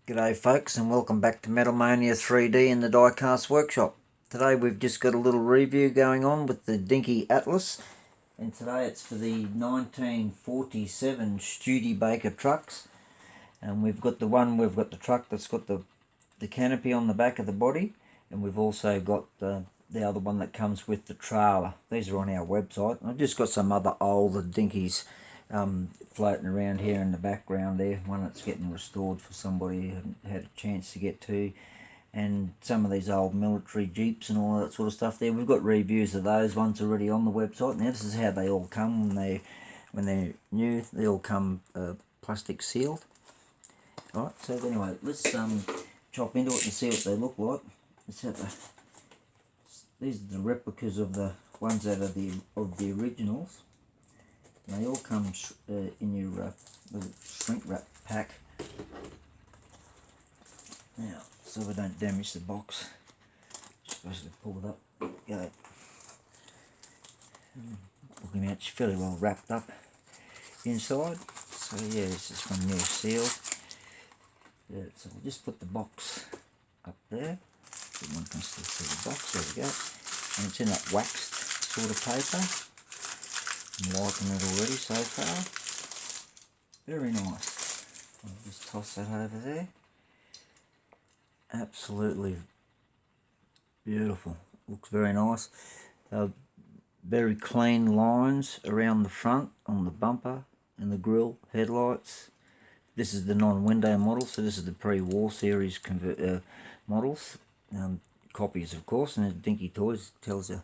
G'day folks, and welcome back to Metalmania 3D in the Diecast Workshop. Today we've just got a little review going on with the Dinky Atlas, and today it's for the 1947 Studebaker trucks. And we've got the truck that's got the canopy on the back of the body, and we've also got the other one that comes with the trailer. These are on our website. I've just got some other older Dinkies floating around here in the background there. One that's getting restored for somebody who hadn't had a chance to get to, and some of these old military jeeps and all that sort of stuff there. We've got reviews of those ones already on the website. Now this is how they all come when they're new. They all come plastic sealed. Right, so anyway, let's chop into it and see what they look like. Let's have these are the replicas of the ones that are of the originals. And they all come in your little shrink wrap pack. Now, so we don't damage the box, just basically pull it up. Go. Looking at it's fairly well wrapped up inside. So yeah, this is from new seal. Yeah, so we'll just put the box up there. One can still see the box. There we go. And it's in that waxed sort of paper. I'm liking it already so far. Very nice. I'll just toss that over there. Absolutely beautiful. Looks very nice. Very clean lines around the front on the bumper and the grille, headlights. This is the non-window model, so this is the pre-war series models. Copies, of course, and the Dinky Toys tells you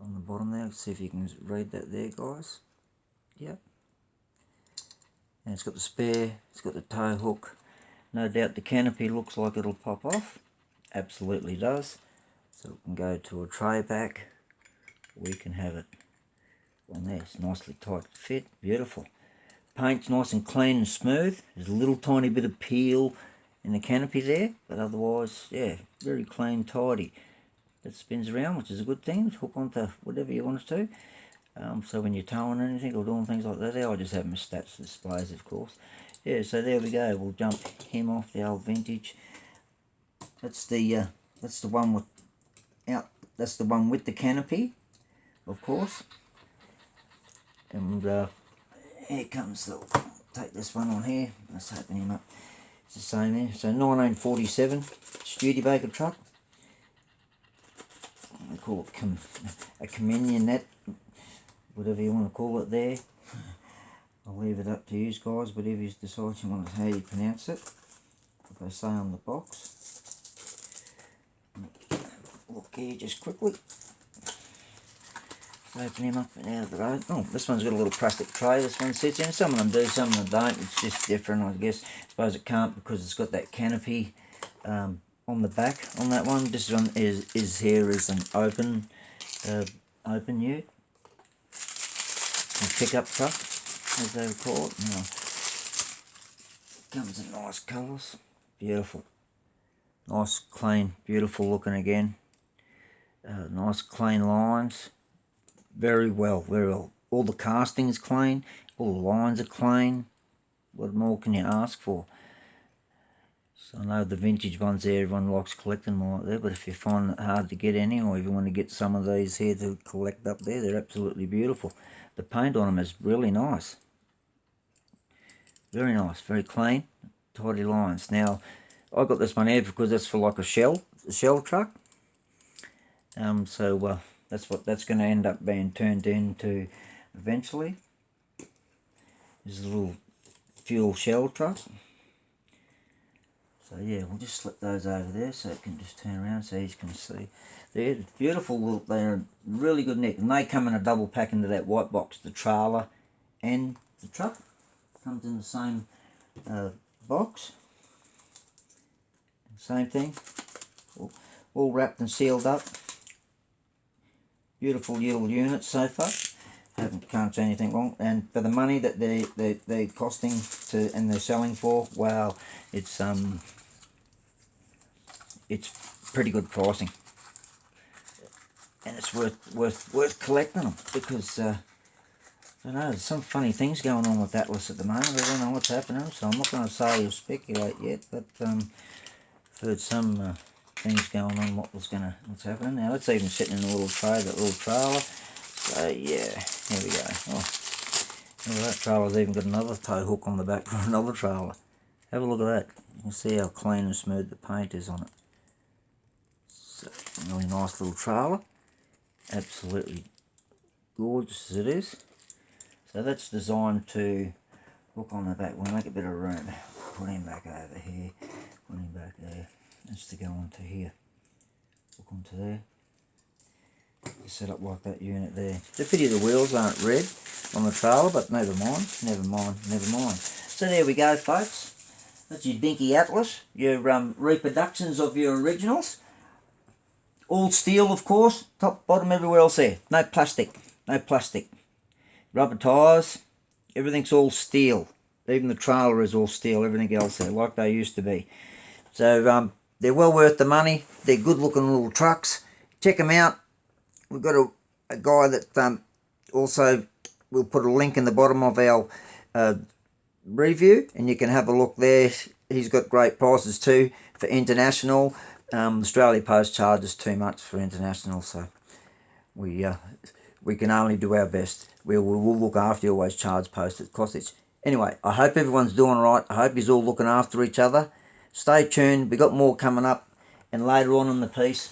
on the bottom there. Let's see if you can read that there, guys. Yep. And it's got the spare, it's got the tow hook. No doubt the canopy looks like it'll pop off. Absolutely does. So it can go to a tray pack. We can have it on there. It's nicely tight fit. Beautiful. Paint's nice and clean and smooth. There's a little tiny bit of peel in the canopy there, but otherwise, yeah, very clean, tidy. That spins around, which is a good thing. Hook onto whatever you want it to. So when you're towing anything or doing things like that, I just have my stats displays, of course. Yeah, so there we go. We'll jump him off the old vintage. That's the one with That's the one with the canopy, of course. And here comes the. Take this one on here. Let's open him up. It's the same here. So 1947 Studebaker truck. They call it a Camionnette, whatever you want to call it there. I'll leave it up to you guys, whatever you decide you want, how you pronounce it. Like I say on the box. Look here just quickly. Open him up and out of the road. Oh, this one's got a little plastic tray this one sits in. Some of them do, some of them don't. It's just different, I guess. I suppose it can't because it's got that canopy on the back on that one. This one is here is an open ute. A pickup truck, as they would call it. Now, comes in nice colours. Beautiful. Nice, clean, beautiful looking again. Nice clean lines. Very well, very well. All the casting's clean, all the lines are clean. What more can you ask for? So I know the vintage ones there, everyone likes collecting them like there, but if you find it hard to get any, or if you want to get some of these here to collect up there, they're absolutely beautiful. The paint on them is really nice. Very nice, very clean, tidy lines. Now, I got this one here because it's for like a shell truck. So that's what that's going to end up being turned into eventually. This is a little fuel shell truck. So yeah, we'll just slip those over there so it can just turn around so you can see. They're beautiful, they're really good neck, and they come in a double pack into that white box, the trailer and the truck. Comes in the same box. Same thing, all wrapped and sealed up. Beautiful little units so far. Can't say anything wrong. And for the money that they're costing to and they're selling for, wow, it's pretty good pricing, and it's worth collecting them because I don't know, there's some funny things going on with Atlas at the moment. I don't know what's happening, so I'm not going to say or speculate yet, but I've heard some things going on what's happening. Now it's even sitting in a little tray, that little trailer. So yeah, here we go. Oh, look at that trailer's even got another tow hook on the back for another trailer. Have a look at that. You can see how clean and smooth the paint is on it. So, really nice little trailer. Absolutely gorgeous as it is. So that's designed to hook on the back. We'll make a bit of room. Put him back over here. Put him back there. That's to go onto here. Hook onto there. Set up like that unit there. It's a pity the wheels aren't red on the trailer, but never mind. Never mind. Never mind. So there we go, folks. That's your Dinky Atlas. Your reproductions of your originals. All steel, of course. Top, bottom, everywhere else there. No plastic. No plastic. Rubber tyres, everything's all steel. Even the trailer is all steel, everything else there, like they used to be. So they're well worth the money. They're good looking little trucks. Check them out. We've got a guy that also, we'll put a link in the bottom of our review, and you can have a look there. He's got great prices too for international. Australia Post charges too much for international, so we can only do our best. We'll look after you, always charge postage costage. Anyway, I hope everyone's doing right. I hope you're all looking after each other. Stay tuned. We've got more coming up. And later on in the piece,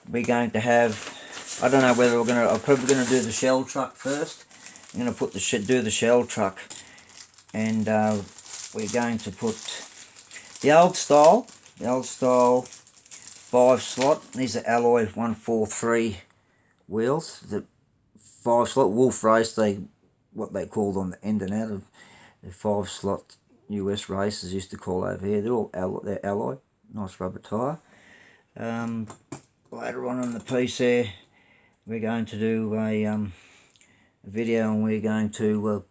we're going to have, I don't know whether I'm probably going to do the shell truck first. I'm going to do the shell truck. And we're going to put the old style 5-slot. These are alloy 143 wheels. The 5-slot Wolf Race, what they called on the internet of the 5-slot US races used to call over here. They're all alloy, nice rubber tyre. Later on in the piece there, we're going to do a video, and we're going to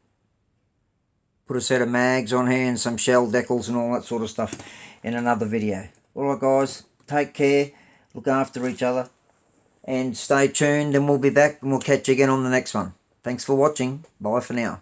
put a set of mags on here and some shell decals and all that sort of stuff in another video. Alright guys, take care, look after each other, and stay tuned, and we'll be back and we'll catch you again on the next one. Thanks for watching. Bye for now.